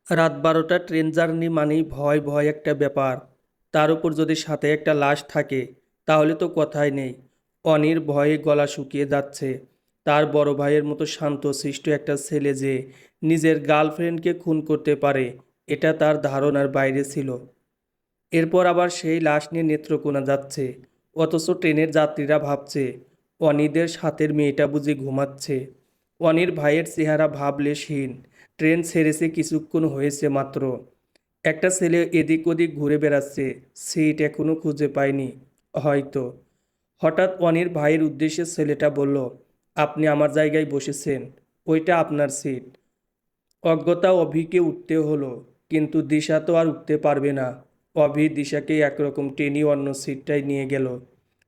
রাত 12টা train journey মানেই ভয় ভয় একটা ব্যাপার। তার উপর যদি সাথে একটা লাশ থাকে তাহলে তো কথাই নেই। অনির ভয়ে গলা শুকিয়ে যাচ্ছে। তার বড় ভাইয়ের মতো শান্তশিষ্ট একটা ছেলে যে নিজের গার্লফ্রেন্ডকে খুন করতে পারে এটা তার ধারণার বাইরে ছিল। এরপর আবার সেই লাশ নিয়ে নেত্রকোনা যাচ্ছে, অথচ ট্রেনের যাত্রীরা ভাবছে অনিদের সাথের মেয়েটা বুঝি ঘুমাচ্ছে। অনির ভাইয়ের চেহারা ভাবলেশহীন। ট্রেন ছেড়েছে কিছুক্ষণ হয়েছে মাত্র। একটা ছেলে এদিক ওদিক ঘুরে বেড়াচ্ছে, সিট এখনো খুঁজে পায়নি হয়তো। হঠাৎ অনির ভাইয়ের উদ্দেশ্যে ছেলেটা বলল, আপনি আমার জায়গায় বসেছেন, ওইটা আপনার সিট। অজ্ঞতা অভিকে উঠতে হলো, কিন্তু দিশা তো আর উঠতে পারবে না। অভি দিশাকে একরকম টেনে অন্য সিটটায় নিয়ে গেল।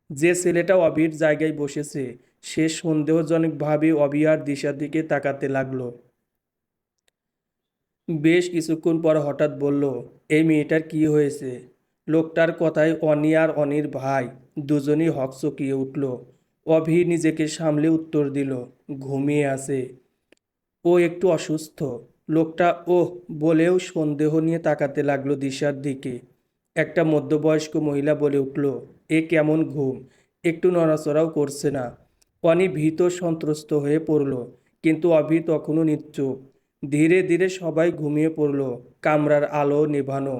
যে ছেলেটা অভির জায়গায় বসেছে সে সন্দেহজনকভাবে অভি আর দিশার দিকে তাকাতে লাগলো। বেশ কিছুক্ষণ পর হঠাৎ বলল, এই মেয়েটার কি হয়েছে? লোকটার কথায় অনি আর অনির ভাই দুজনই হকচকিয়ে উঠল। অভি নিজেকে সামলে উত্তর দিল, ঘুমিয়ে আছে, ও একটু অসুস্থ। লোকটা ওহ বলেও সন্দেহ নিয়ে তাকাতে লাগলো দিশার দিকে। একটা মধ্যবয়স্ক মহিলা বলে উঠল, এ কেমন ঘুম, একটু নড়াচড়াও করছে না। অনি ভীত সন্ত্রস্ত হয়ে পড়ল, কিন্তু অভি তখনও নিশ্চুপ। ধীরে ধীরে সবাই ঘুমিয়ে পড়ল। কামরার আলো নেভানো।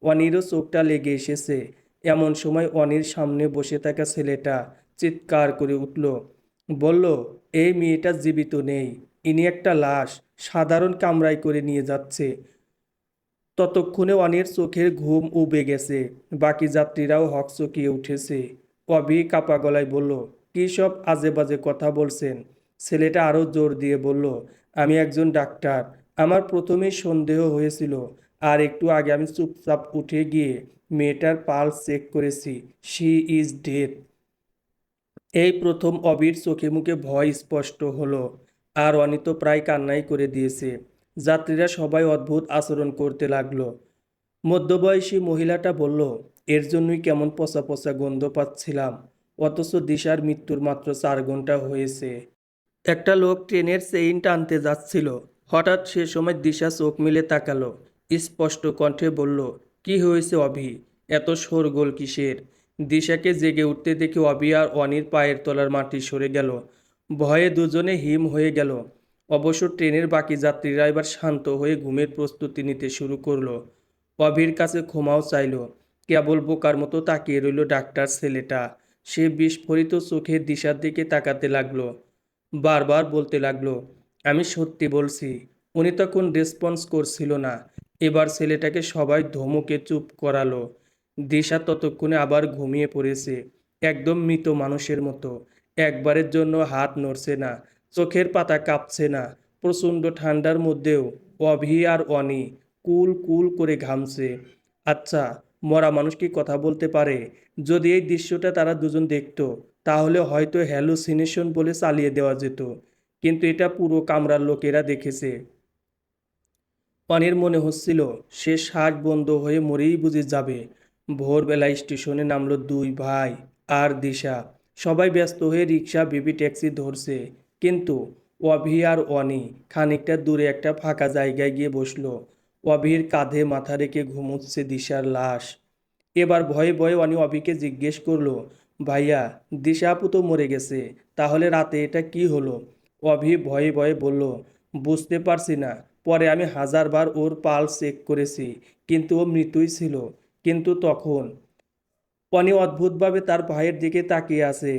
অনিরও চোখটা লেগে এসেছে। এমন সময় অনির সামনে বসে থাকা ছেলেটা চিৎকার করে উঠল, বলল, এই মেয়েটা জীবিত নেই, ইনি একটা লাশ, সাধারণ কামরায় করে নিয়ে যাচ্ছে। ততক্ষণে অনির চোখের ঘুম উবে গেছে। বাকি যাত্রীরাও হকচকিয়ে উঠেছে। অভি কাপা গলায় বলল, কী সব আজে বাজে কথা বলছেন? ছেলেটা আরও জোর দিয়ে বলল, আমি একজন ডাক্তার, আমার প্রথমেই সন্দেহ হয়েছিল, আর একটু আগে আমি চুপচাপ উঠে গিয়ে মেয়েটার পালস চেক করেছি, শি ইজ ডেড। এই প্রথম অবির চোখে মুখে ভয় স্পষ্ট হলো। আর অনিত প্রায় কান্নাই করে দিয়েছে। যাত্রীরা সবাই অদ্ভুত আচরণ করতে লাগলো। মধ্যবয়সী মহিলাটা বলল, এর জন্যই কেমন পচা পচা গন্ধ পাচ্ছিলাম, অথচ দিশার মৃত্যুর মাত্র 4 ঘন্টা হয়েছে। একটা লোক ট্রেনের চেইন টানতে যাচ্ছিল। হঠাৎ সে সময় দিশা চোখ মেলে তাকালো। স্পষ্ট কণ্ঠে বলল, কি হয়েছে অভি, এত শোরগোল কিসের? দিশাকে জেগে উঠতে দেখে অভি আর অনির পায়ের তলার মাটি সরে গেল। ভয়ে দুজনে হিম হয়ে গেল। অবশ্য ট্রেনের বাকি যাত্রীরা এবার শান্ত হয়ে ঘুমের প্রস্তুতি নিতে শুরু করলো। অভির কাছে ক্ষমাও চাইল। কেবল বোকার মতো তাকিয়ে রইল ডাক্তার ছেলেটা। সে বিস্ফোরিত চোখে দিশার দিকে তাকাতে লাগলো। বারবার বলতে লাগলো, আমি সত্যি বলছি। উনি তখন রেসপন্স করছিল না। এবার ছেলেটাকে সবাই ধমকে চুপ করালো। দিশা ততক্ষণে আবার ঘুমিয়ে পড়েছে, একদম মৃত মানুষের মতো। একবারের জন্য হাত নড়ছে না, চোখের পাতা কাঁপছে না। প্রচণ্ড ঠান্ডার মধ্যেও অভি আর অনি কুল কুল করে ঘামছে। আচ্ছা, মরা মানুষ কি কথা বলতে পারে? যদি এই দৃশ্যটা তারা দুজন দেখতো তাহলে হয়তো হ্যালুসিনেশন বলে চালিয়ে দেওয়া যেত, কিন্তু এটা পুরো কামরার লোকেরা দেখেছে। অনির মনে হচ্ছিল সে শ্বাস বন্ধ হয়ে মরেই বুঝে যাবে। ভোরবেলা স্টেশনে নামলো দুই ভাই আর দিশা। সবাই ব্যস্ত হয়ে রিক্সা বেবি ট্যাক্সি ধরছে, কিন্তু অভি আর অনি খানিকটা দূরে একটা ফাঁকা জায়গায় গিয়ে বসলো। অভির কাঁধে মাথা রেখে ঘুমোচ্ছে দিশার লাশ। এবার ভয়ে ভয়ে অনি অভিকে জিজ্ঞেস করলো, ভাইয়া, দিশা আপু তো মরে গেছে, তাহলে রাতে এটা কি হলো? অভি ভয়ে ভয়ে বলল, বুঝতে পারছি না। পরে আমি হাজারবার ওর পালস চেক করেছি, কিন্তু ও মৃতই ছিল। কিন্তু তখন অনি অদ্ভুতভাবে তার ভাইয়ের দিকে তাকিয়ে আছে।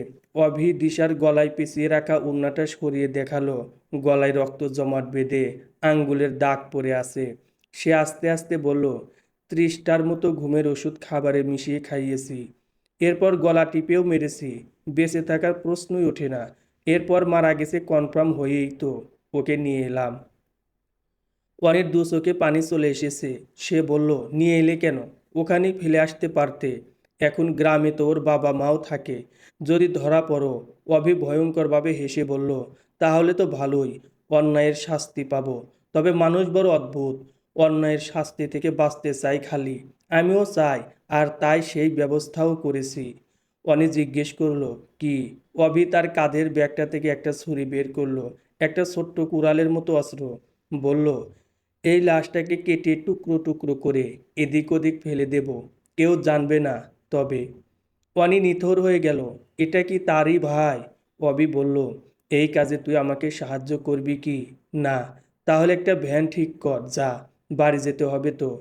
অভি দিশার গলায় পেঁচিয়ে রাখা ওড়নাটা সরিয়ে দেখালো। গলায় রক্ত জমাট বেঁধে আঙ্গুলের দাগ পড়ে আছে। সে আস্তে আস্তে বলল, 30টার মতো ঘুমের ওষুধ খাবারে মিশিয়ে খাইয়েছি, এরপর গলা টিপেও মেরেছি, বেঁচে থাকার প্রশ্নই ওঠে না। এরপর মারা গেছে কনফার্ম হয়েই তো ওকে নিয়ে এলাম। ওয়ানির দু চোখে পানি চলে এসেছে। সে বলল, নিয়ে এলে কেন? ওখানেই ফেলে আসতে পারতে। এখন গ্রামে তো ওর বাবা মাও থাকে। যদি ধরা পড়ো। অভি ভয়ঙ্করভাবে হেসে বলল, তাহলে তো ভালোই, অন্যায়ের শাস্তি পাবো। তবে মানুষ বড় অদ্ভুত, অন্যায়ের শাস্তি থেকে বাঁচতে চাই খালি। আমিও চাই, আর তাই সেই ব্যবস্থাও করেছি। অনি জিজ্ঞেস করলো, কি? অভি তার কাঁধের ব্যাগটা থেকে একটা ছুরি বের করলো, একটা ছোট্ট কুড়ালের মতো অস্ত্র। বলল, এই লাশটাকে কেটে টুকরো টুকরো করে এদিক ওদিক ফেলে দেব, কেউ জানবে না। তবে অনি নিথর হয়ে গেল। এটা কি তারই ভাই? অবি বলল, এই কাজে তুই আমাকে সাহায্য করবি কি? না। তাহলে একটা ভ্যান ঠিক কর, যা, বাড়ি যেতে হবে তো।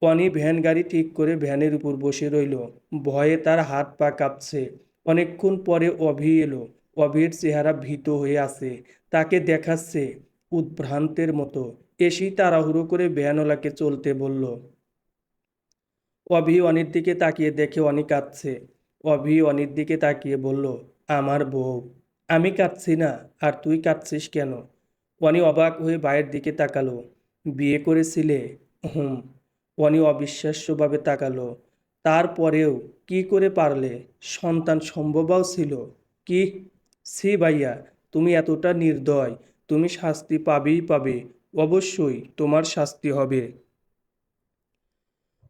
অনি ভ্যান গাড়ি ঠিক করে ভ্যানের উপর বসে রইল। ভয়ে তার হাত পা কাঁপছে। অনেকক্ষণ পরে অভি এলো। অভির চেহারা ভীত হয়ে আছে। তাকে দেখাচ্ছে উদ্ভ্রান্তের মতো। এসেই তাড়াহুড়ো করে ভ্যানওয়ালাকে চলতে বলল। অভি অনির দিকে তাকিয়ে দেখে অনি কাঁদছে। অভি অনির দিকে তাকিয়ে বলল, আমার বউ। আমি কাঁদছি না, আর তুই কাঁদছিস কেন? অনি অবাক হয়ে ভাইয়ের দিকে তাকালো। বিয়ে করেছিলে? হুম। অনি অবিশ্বাস্যভাবে তাকালো। তারপরেও কি করে পারলে? সন্তান সম্ভবও ছিল? কি? সি ভাইয়া, তুমি এতটা নির্দয়। তুমি শাস্তি পাবেই পাবে। অবশ্যই তোমার শাস্তি হবে।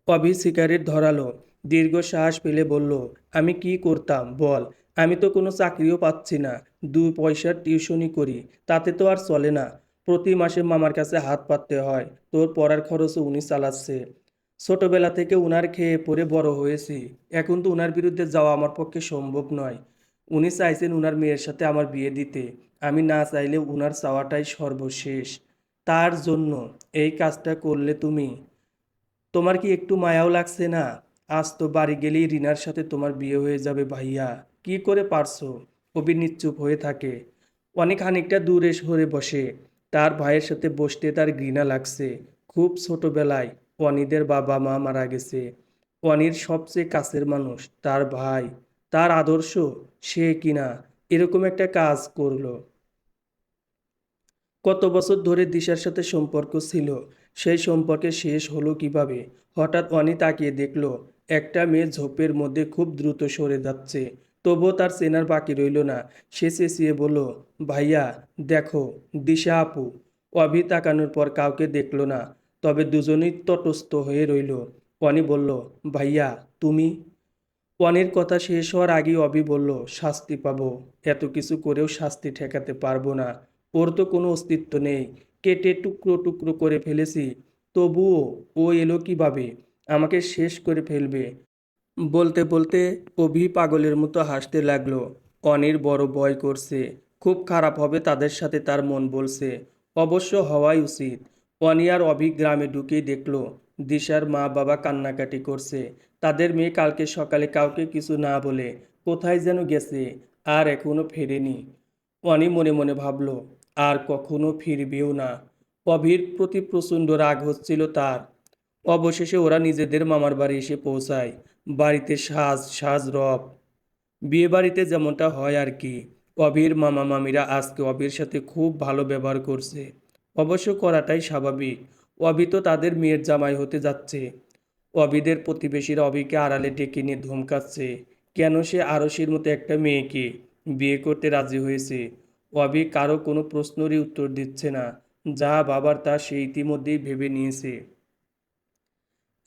অভি সিগারেট ধরালো। দীর্ঘশ্বাস ফেলে বলল, আমি কি করতাম বল? আমি তো কোনো চাকরিও পাচ্ছি না। 2 পয়সার টিউশনি করি, তাতে তো আর চলে না। প্রতি মাসে মামার কাছে হাত পাততে হয়। তোর পড়ার খরচও উনি চালাচ্ছে। ছোটবেলা থেকে উনার খেয়ে পড়ে বড় হয়েছি। এখন তো উনার বিরুদ্ধে যাওয়া আমার পক্ষে সম্ভব নয়। উনি চাইছেন উনার মেয়ের সাথে আমার বিয়ে দিতে। আমি না চাইলে উনার চাওয়াটাই সর্বশেষ। তার জন্য এই কাজটা করলে তুমি? তোমার কি একটু মায়াও লাগছে না? আজ তো বাড়ি গেলেই রিনার সাথে তোমার বিয়ে হয়ে যাবে ভাইয়া। কি করে পারছো? কবির নিশ্চুপ হয়ে থাকে। অনেক খানিকটা দূরে সরে বসে। তার ভাইয়ের সাথে বসতে তার ঘৃণা লাগছে। খুব ছোটবেলায় অনিদের বাবা মা মারা গেছে। অনির সবচেয়ে কাছের মানুষ তার ভাই। তার আদর্শ, সে কিনা এরকম একটা কাজ করলো। কত বছর ধরে দিশার সাথে সম্পর্ক ছিল, সেই সম্পর্কে শেষ হলো কিভাবে? হঠাৎ অনি তাকিয়ে দেখলো একটা মেয়ে ঝোপের মধ্যে খুব দ্রুত সরে যাচ্ছে। তবুও তার চেনার বাকি রইল না। সে চেঁচিয়ে বলল, ভাইয়া, দেখো, দিশা আপু। অভি তাকানোর পর কাউকে দেখলো না। তবে দুজনেই তটস্থ হয়ে রইল। অনি বলল, ভাইয়া, তুমি? অনির কথা শেষ হওয়ার আগেই অভি বলল, শাস্তি পাবো। এত কিছু করেও শাস্তি ঠেকাতে পারবো না। ওর তো কোনো অস্তিত্ব নেই। কেটে টুকরো টুকরো করে ফেলেছি। তবুও ও এলো কিভাবে? আমাকে শেষ করে ফেলবে। বলতে বলতে অভি পাগলের মতো হাসতে লাগলো। অনির বড় ভয় করছে। খুব খারাপ হবে তাদের সাথে, তার মন বলছে। অবশ্য হওয়াই উচিত। অনি আর অভি গ্রামে ঢুকেই দেখলো দিশার মা বাবা কান্নাকাটি করছে। তাদের মেয়ে কালকে সকালে কাউকে কিছু না বলে কোথায় যেন গেছে, আর এখনো ফেরেনি। অনি মনে মনে ভাবলো, আর কখনো ফিরবেও না। অভির প্রতি প্রচণ্ড রাগ হচ্ছিল তার। অবশেষে ওরা নিজেদের মামার বাড়ি এসে পৌঁছায়। বাড়িতে সাজ সাজ রব। বিয়ে বাড়িতে যেমনটা হয় আর কি। অভির মামা মামিরা আজকে অভির সাথে খুব ভালো ব্যবহার করছে। অবশ্য করাটাই স্বাভাবিক। অভি তো তাদের মেয়ের জামাই হতে যাচ্ছে। অভিদের প্রতিবেশীরা অভিকে আড়ালে ডেকে নিয়ে ধমকাচ্ছে কেন সে আরশির মতো একটা মেয়েকে বিয়ে করতে রাজি হয়েছে। অভি কারো কোনো প্রশ্নেরই উত্তর দিচ্ছে না। যা বাবার তা সে ইতিমধ্যেই ভেবে নিয়েছে।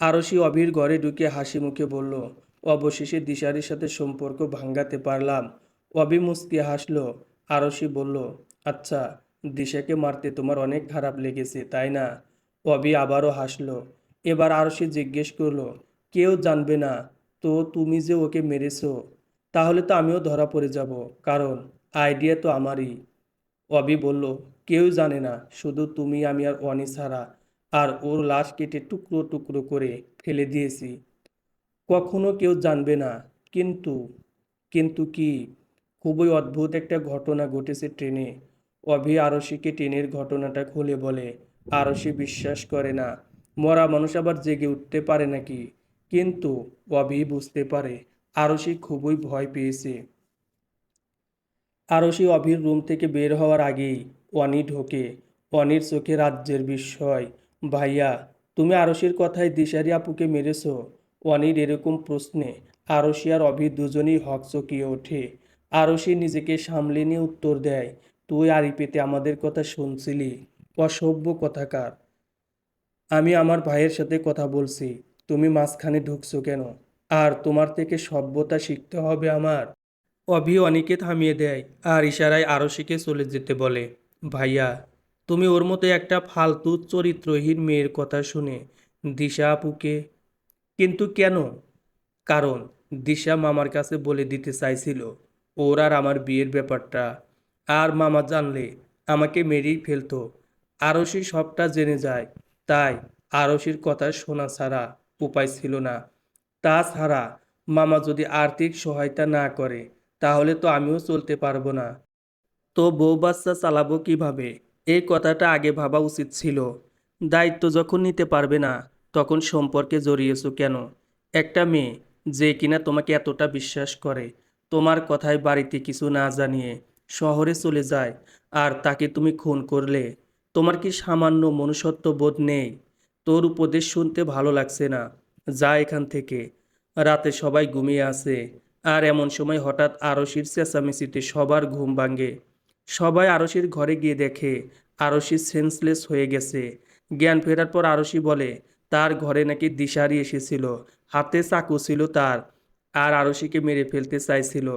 আরশি অভির ঘরে ঢুকে হাসি মুখে বলল, অবশেষে দিশারির সাথে সম্পর্ক ভাঙাতে পারলাম। অভি মুচকি হাসল। আরশি বলল, আচ্ছা, দিশাকে মারতে তোমার অনেক খারাপ লেগেছে, তাই না? অভি আবারও হাসলো। এবার আরশি জিজ্ঞেস করলো, কেউ জানবে না তো তুমি যে ওকে মেরেছো? তাহলে তো আমিও ধরা পড়ে যাব, কারণ আইডিয়া তো আমারই। অবি বলল, কেউ জানে না, শুধু তুমি, আমি আর অনি ছাড়া। আর ওর লাশ কেটে টুকরো টুকরো করে ফেলে দিয়েছি। কখনো কেউ জানবে না। কিন্তু কিন্তু কি? খুবই অদ্ভুত একটা ঘটনা ঘটেছে ট্রেনে। অভি আরশিকে ট্রেনের ঘটনাটা খুলে বলে। আরশি বিশ্বাস করে না। মরা মানুষ আবার জেগে উঠতে পারে নাকি? কিন্তু অভি বুঝতে পারে আরশি খুবই ভয় পেয়েছে। আরশি অভির রুম থেকে বের হওয়ার আগেই অনি ঢোকে। অনির চোখে রাজ্যের বিস্ময়। ভাইয়া, তুমি আরশির কথায় দিশারি আপুকে মেরেছো? অনির এরকম প্রশ্নে আরশি আর অভি দুজনেই হকচকিয়ে ওঠে। আরশি নিজেকে সামলে নিয়ে উত্তর দেয়, তুই আড়ি পেতে আমাদের কথা শুনছিলি? অসভ্য কথাকার। আমি আমার ভাইয়ের সাথে কথা বলছি। তুমি মাঝখানে ঢুকছো কেন? আর তোমার থেকে সভ্যতা শিখতে হবে আমার? অভি অনিকে থামিয়ে দেয় আর ইশারায় আরশিকে চলে যেতে বলে। ভাইয়া, তুমি ওর মতো একটা ফালতু চরিত্রহীন মেয়ের কথা শুনে দিশা আপুকে। কিন্তু কেন? কারণ দিশা মামার কাছে বলে দিতে চাইছিল ওর আর আমার বিয়ের ব্যাপারটা। আর মামা জানলে আমাকে মেরেই ফেলতো। আরশি সবটা জেনে যায়। তাই আরশির কথা শোনা ছাড়া উপায় ছিল না। তাছাড়া মামা যদি আর্থিক সহায়তা না করে তাহলে তো আমিও চলতে পারবো না। তো বউ বাচ্চা চালাবো কিভাবে? এই কথাটা আগে ভাবা উচিত ছিল। দায়িত্ব যখন নিতে পারবে না তখন সম্পর্কে জড়িয়েছো কেন? একটা মেয়ে যে কিনা তোমাকে এতটা বিশ্বাস করে, তোমার কথায় বাড়িতে কিছু না জানিয়ে শহরে চলে যায়, আর তাকে তুমি খুন করলে। তোমার কি সামান্য মনুষ্যত্ব বোধ নেই? তোর উপদেশ শুনতে ভালো লাগছে না। যা এখান থেকে। রাতে সবাই ঘুমিয়ে আছে, আর এমন সময় হঠাৎ আরশির চেঁচামেচিতে সবার ঘুম ভাঙে। সবাই আরশির ঘরে গিয়ে দেখে আরশি সেন্সলেস হয়ে গেছে। জ্ঞান ফেরার পর আরশি বলে তার ঘরে নাকি দিশারি এসেছিল, হাতে চাকু ছিল তার, আর আরশিকে মেরে ফেলতে চাইছিল।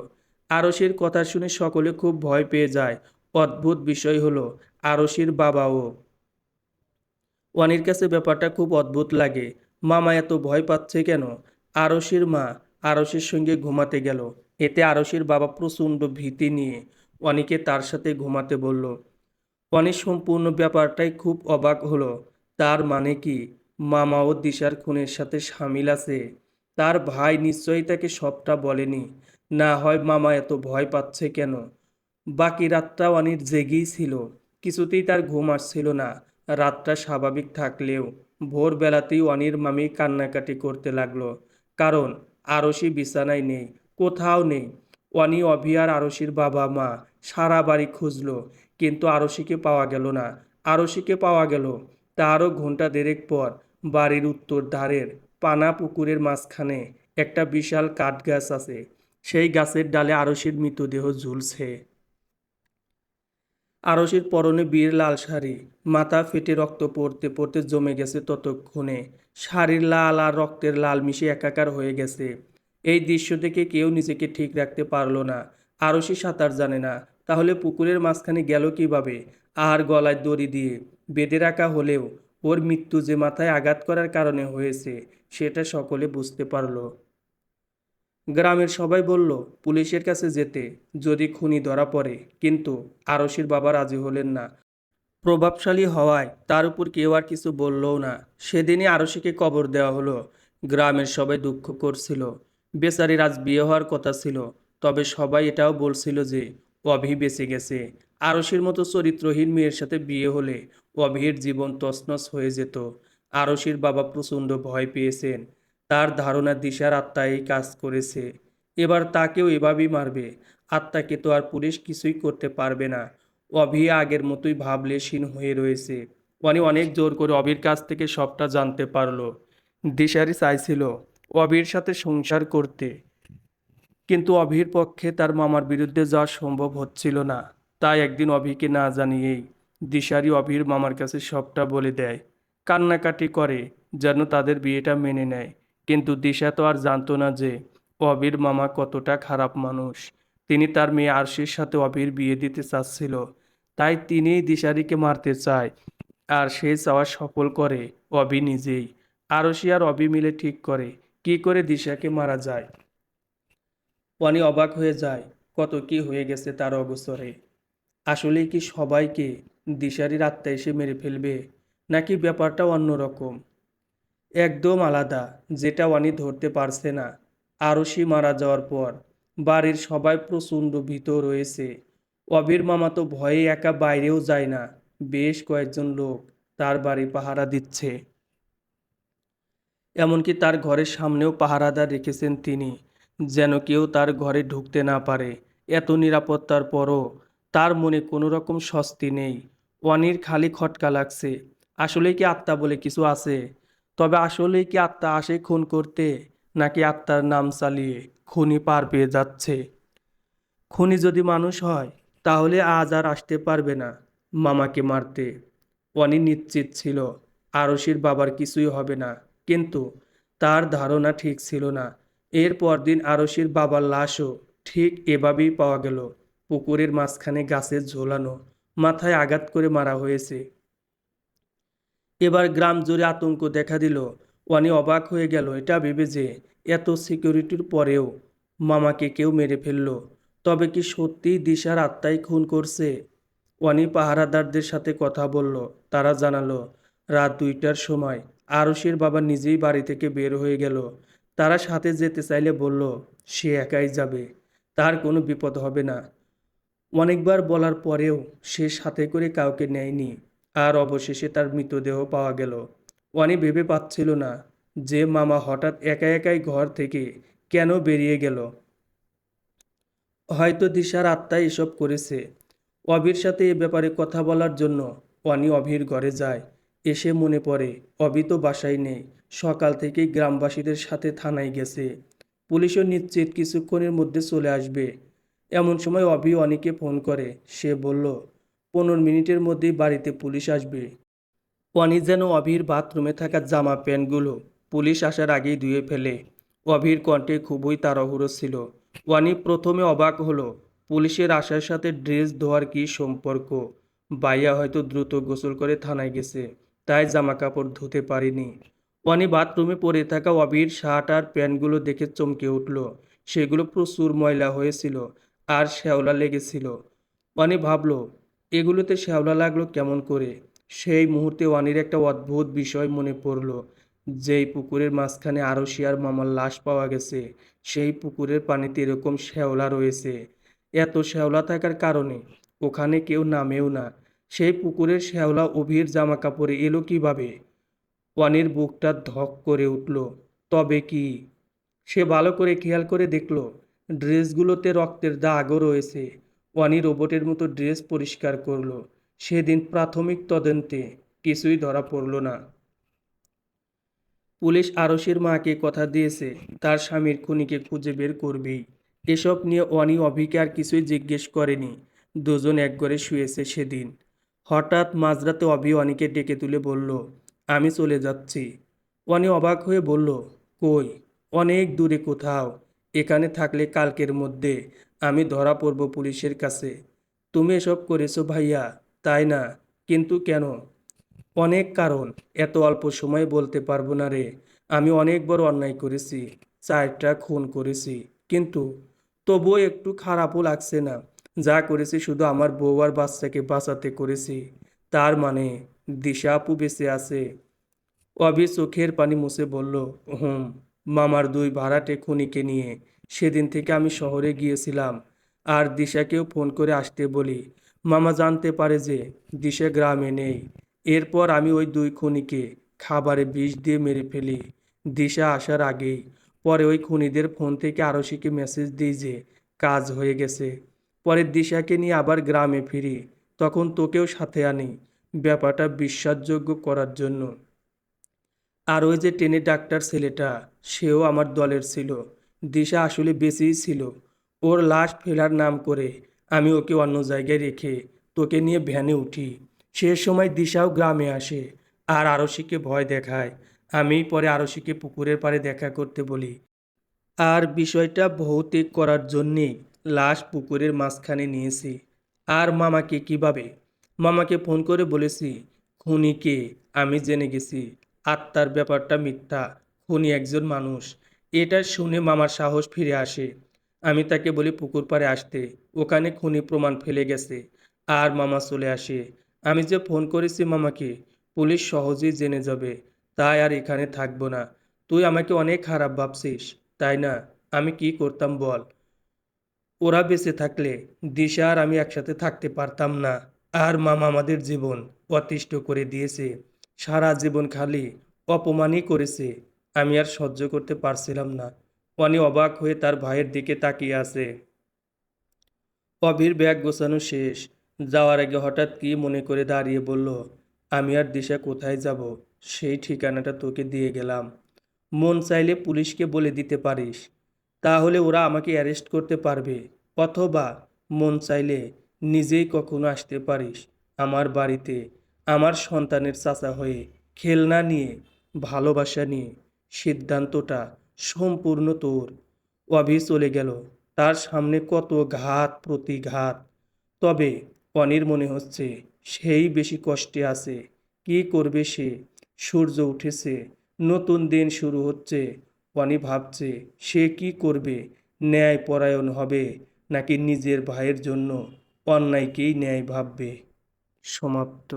আরশির কথা শুনে সকলে খুব ভয় পেয়ে যায়। অদ্ভুত বিষয় হলো আরশির বাবাও। ওয়ানির কাছে ব্যাপারটা খুব অদ্ভুত লাগে। মামা এত ভয় পাচ্ছে কেন? আরশির মা আরশির সঙ্গে ঘুমাতে গেল। এতে আরশির বাবা প্রচণ্ড ভীতি নিয়ে ওয়ানিকে তার সাথে ঘুমাতে বলল। ওয়ানি সম্পূর্ণ ব্যাপারটাই খুব অবাক হলো। তার মানে কি মামা ও দিশার খুনের সাথে সামিল আছে? তার ভাই নিশ্চয়ই তাকে সবটা বলেনি। না হয় মামা এত ভয় পাচ্ছে কেন? বাকি রাতটা অনির জেগেই ছিল। কিছুতেই তার ঘুম আসছিল না। রাতটা স্বাভাবিক থাকলেও ভোরবেলাতেই অনির মামি কান্নাকাটি করতে লাগলো। কারণ আরশি বিছানায় নেই, কোথাও নেই। অনি, অভি আর আরশির বাবা মা সারা বাড়ি খুঁজলো, কিন্তু আরশিকে পাওয়া গেল না। আরশিকে পাওয়া গেল তারও ঘন্টা দেড়েক পর বাড়ির উত্তর ধারের পানা পুকুরের মাঝখানে একটা বিশাল কাঠ গাছ আছে। সেই গাছের ডালে আরশির মৃতদেহ ঝুলছে। আরশির পরনে বীর লাল শাড়ি, মাথা ফেটে রক্ত পড়তে পড়তে জমে গেছে ততক্ষণে। শাড়ির লাল আর রক্তের লাল মিশে একাকার হয়ে গেছে। এই দৃশ্য দেখে কেউ নিজেকে ঠিক রাখতে পারলো না। আরশি সাঁতার জানে না, তাহলে পুকুরের মাঝখানে গেল কিভাবে? আর গলায় দড়ি দিয়ে বেঁধে রাখা হলেও ওর মৃত্যু যে মাথায় আঘাত করার কারণে হয়েছে সেটা সকলে বুঝতে পারলো। গ্রামের সবাই বলল পুলিশের কাছে যেতে যদি খুনি ধরা পড়ে, কিন্তু আরশির বাবা রাজি হলেন না। প্রভাবশালী হওয়ায় তার উপর কেউ আর কিছু বললও না। সেদিনই আরশিকে কবর দেওয়া হলো। গ্রামের সবাই দুঃখ করছিল। বেচারির আজ বিয়ে হওয়ার কথা ছিল, তবে সবাই এটাও বলছিল যে অভি বেঁচে গেছে। আরশির মতো চরিত্রহীন মেয়ের সাথে বিয়ে হলে অভির জীবন তছনছ হয়ে যেত। আরশির বাবা প্রচণ্ড ভয় পেয়েছেন। তার ধারণা দিশার আত্মা এই কাজ করেছে। এবার তাকেও এভাবেই মারবে। আত্মাকে তো আর পুলিশ কিছুই করতে পারবে না। অভি আগের মতোই ভাবলেশহীন হয়ে রয়েছে। অনি অনেক জোর করে অভির কাছ থেকে সবটা জানতে পারলো। দিশারি চাইছিল অভির সাথে সংসার করতে, কিন্তু অভির পক্ষে তার মামার বিরুদ্ধে যাওয়া সম্ভব হচ্ছিল না। তাই একদিন অভিকে না জানিয়েই দিশারি অভির মামার কাছে সবটা বলে দেয়। কান্নাকাটি করে যেন তাদের বিয়েটা মেনে নেয়। কিন্তু দিশা তো আর জানতো না যে অভির মামা কতটা খারাপ মানুষ। তিনি তার মেয়ে আরশির সাথে অভির বিয়ে দিতে চাচ্ছিল। তাই তিনিই দিশারিকে মারতে চায়। আর সেই চাওয়া সফল করে অভি নিজেই। আরশি আর অভি মিলে ঠিক করে কি করে দিশাকে মারা যায়। ওয়ানি অবাক হয়ে যায়, কত কি হয়ে গেছে তার অগোচরে। আসলে কি সবাইকে দিশারির আত্মা এসে মেরে ফেলবে, নাকি ব্যাপারটা অন্যরকম? একদম আলাদা, যেটা ওয়ানি ধরতে পারছে না। আরশি মারা যাওয়ার পর বাড়ির সবাই প্রচণ্ড ভীত রয়েছে। অবির মামা তো ভয়ে একা বাইরেও যায় না। বেশ কয়েকজন লোক তার বাড়ি পাহারা দিচ্ছে। এমনকি তার ঘরের সামনেও পাহারাদার রেখেছেন তিনি, যেন কেউ তার ঘরে ঢুকতে না পারে। এত নিরাপত্তার পরও তার মনে কোনো রকম স্বস্তি নেই। ওয়ানির খালি খটকা লাগছে। আসলেই কি আত্মা বলে কিছু আছে? তবে আসলেই কি আত্মা আসে খুন করতে, নাকি আত্মার নাম চালিয়ে খুনি পার পেয়ে যাচ্ছে? খুনি যদি মানুষ হয় তাহলে আজ আর আসতে পারবে না মামাকে মারতে। অনি নিশ্চিত ছিল আরশির বাবার কিছুই হবে না, কিন্তু তার ধারণা ঠিক ছিল না। এর পরদিন আরশির বাবার লাশও ঠিক এভাবেই পাওয়া গেল, পুকুরের মাঝখানে গাছে ঝোলানো। মাথায় আঘাত করে মারা হয়েছে। এবার গ্রাম জুড়ে আতঙ্ক দেখা দিল। ওয়ানি অবাক হয়ে গেল এটা ভেবে যে এত সিকিউরিটির পরেও মামাকে কেউ মেরে ফেলল। তবে কি সত্যিই দিশার আত্মাই খুন করছে? ওয়ানি পাহারাদারদের সাথে কথা বলল। তারা জানালো রাত 2টার সময় আরুষের বাবা নিজেই বাড়ি থেকে বের হয়ে গেল। তারা সাথে যেতে চাইলে বলল সে একাই যাবে, তার কোনো বিপদ হবে না। অনেকবার বলার পরেও সে সাথে করে কাউকে নেয়নি। আর অবশেষে তার মৃতদেহ পাওয়া গেল। ওয়ানি ভেবে পাচ্ছিল না যে মামা হঠাৎ একা একাই ঘর থেকে কেন বেরিয়ে গেল। হয়তো দিশার আত্মাই এসব করেছে। অভির সাথে এ ব্যাপারে কথা বলার জন্য ওয়ানি অভির ঘরে যায়। এসে মনে পড়ে অভি তো বাসায় নেই, সকাল থেকেই গ্রামবাসীদের সাথে থানায় গেছে। পুলিশও নিশ্চিত কিছুক্ষণের মধ্যে চলে আসবে। এমন সময় অভি অনিকে ফোন করে। সে বলল 15 মিনিটের মধ্যেই বাড়িতে পুলিশ আসবে। অনি যেন অভির বাথরুমে থাকা জামা প্যান্টগুলো পুলিশ আসার আগেই ধুয়ে ফেলে। অভির কণ্ঠে খুবই তাড়াহুড়ো ছিল। ওয়ানি প্রথমে অবাক হলো পুলিশের আসার সাথে ড্রেস ধোয়ার কী সম্পর্ক। ভাইয়া হয়তো দ্রুত গোসল করে থানায় গেছে, তাই জামা কাপড় ধুতে পারেনি। ওয়ানি বাথরুমে পরে থাকা অভির শার্ট আর প্যান্টগুলো দেখে চমকে উঠল। সেগুলো প্রচুর ময়লা হয়েছিল আর শ্যাওলা লেগেছিল। ওয়ানি ভাবল এগুলোতে শ্যাওলা লাগলো কেমন করে। সেই মুহূর্তে ওয়ানির একটা অদ্ভুত বিষয় মনে পড়ল। যেই পুকুরের মাঝখানে আরশি আর মামার লাশ পাওয়া গেছে, সেই পুকুরের পানিতে এরকম শ্যাওলা রয়েছে। এত শ্যাওলা থাকার কারণে ওখানে কেউ নামেও না। সেই পুকুরের শ্যাওলা অভির জামা কাপড়ে এলো কিভাবে? ওয়ানির বুকটা ধক করে উঠল। তবে কি? সে ভালো করে খেয়াল করে দেখল ড্রেসগুলোতে রক্তের দাগও রয়েছে। ওয়ানি রোবটের মতো ড্রেস পরিষ্কার করলো। সেদিন প্রাথমিক তদন্তে কিছুই ধরা পড়ল না। পুলিশ আরশির মাকে কথা দিয়েছে তার স্বামীর খুনিকে খুঁজে বের করবেই। এসব নিয়ে ওয়ানি অভিকে আর কিছুই জিজ্ঞেস করেনি। দুজন এক ঘরে শুয়েছে সেদিন। হঠাৎ মাঝরাতে অভি ওয়ানিকে ডেকে তুলে বলল আমি চলে যাচ্ছি। ওয়ানি অবাক হয়ে বলল কই? অনেক দূরে কোথাও। এখানে থাকলে কালকের মধ্যে আমি ধরা পড়ব পুলিশের কাছে। তুমি এসব করেছো ভাইয়া, তাই না? কিন্তু কেন? অনেক কারণ, এত অল্প সময়ে বলতে পারবো না রে। আমি অনেক বড় অন্যায় করেছি, 4টা খুন করেছি, কিন্তু তবুও একটু খারাপও লাগছে না। যা করেছি শুধু আমার বউ আর বাচ্চাকে বাঁচাতে করেছি। তার মানে দিশা আপু বেঁচে আছে? অভি চোখের পানি মুছে বলল হুম, মামার 2 ভাড়াটে খুনিকে নিয়ে সেদিন থেকে আমি শহরে গিয়েছিলাম আর দিশাকেও ফোন করে আসতে বলি। মামা জানতে পারে যে দিশা গ্রামে নেই। এরপর আমি ওই 2 খুনিকে খাবারে বিষ দিয়ে মেরে ফেলি দিশা আসার আগেই। পরে ওই খুনিদের ফোন থেকে আরশিকে মেসেজ দিই যে কাজ হয়ে গেছে। পরে দিশাকে নিয়ে আবার গ্রামে ফিরি, তখন তোকেও সাথে আনি ব্যাপারটা বিশ্বাসযোগ্য করার জন্য। আর ওই যে ট্রেনে ডাক্তার ছেলেটা, সেও আমার দলের ছিল। দিশা আসলে বেঁচেই ছিল। ওর লাশ ফেলার নাম করে আমি ওকে অন্য জায়গায় রেখে তোকে নিয়ে ভ্যানে উঠি। সে সময় দিশাও গ্রামে আসে আর আরশিকে ভয় দেখায়। আমি পরে আরশিকে পুকুরের পাড়ে দেখা করতে বলি। আর বিষয়টা ভৌতিক করার জন্যেই লাশ পুকুরের মাঝখানে নিয়েছি। আর মামাকে কিভাবে? মামাকে ফোন করে বলেছি খুনিকে আমি জেনে গেছি। আত্মার ব্যাপারটা মিথ্যা, খুনি একজন মানুষ। এটা শুনে মামার সাহস ফিরে আসে। আমি তাকে বলি পুকুর পাড়ে আসতে, ওখানে খুনি প্রমাণ ফেলে গেছে। আর মামা চলে আসে। আমি যে ফোন করেছি মামাকে, পুলিশ সহজেই জেনে যাবে। তাই আর এখানে থাকবো না। তুই আমাকে অনেক খারাপ ভাবছিস, তাই না? আমি কি করতাম বল? ওরা বেঁচে থাকলে দিশা আর আমি একসাথে থাকতে পারতাম না। আর মামা আমাদের জীবন অতিষ্ঠ করে দিয়েছে। সারা জীবন খালি অপমানই করেছে। আমি আর সহ্য করতে পারছিলাম না। অনি অবাক হয়ে তার ভাইয়ের দিকে তাকিয়ে আছে। অভির ব্যাগ গোছানো শেষ। যাওয়ার আগে হঠাৎ কি মনে করে দাঁড়িয়ে বলল আমি আর দিশা কোথায় যাব, সেই ঠিকানাটা তোকে দিয়ে গেলাম। মন চাইলে পুলিশকে বলে দিতে পারিস, তাহলে ওরা আমাকে অ্যারেস্ট করতে পারবে। অথবা মন চাইলে নিজেই কখনো আসতে পারিস আমার বাড়িতে, আমার সন্তানের চাচা হয়ে, খেলনা নিয়ে, ভালোবাসা নিয়ে। সিদ্ধান্তটা সম্পূর্ণ তোর। অভি চলে গেল। তার সামনে কত ঘাত প্রতিঘাত। তবে অনির মনে হচ্ছে সেই বেশি কষ্টে আছে। কি করবে সে? সূর্য উঠেছে, নতুন দিন শুরু হচ্ছে। অনি ভাবছে সে কি করবে, ন্যায়পরায়ণ হবে নাকি নিজের ভাইয়ের জন্য অন্যায়কেই ন্যায় ভাববে। সমাপ্ত।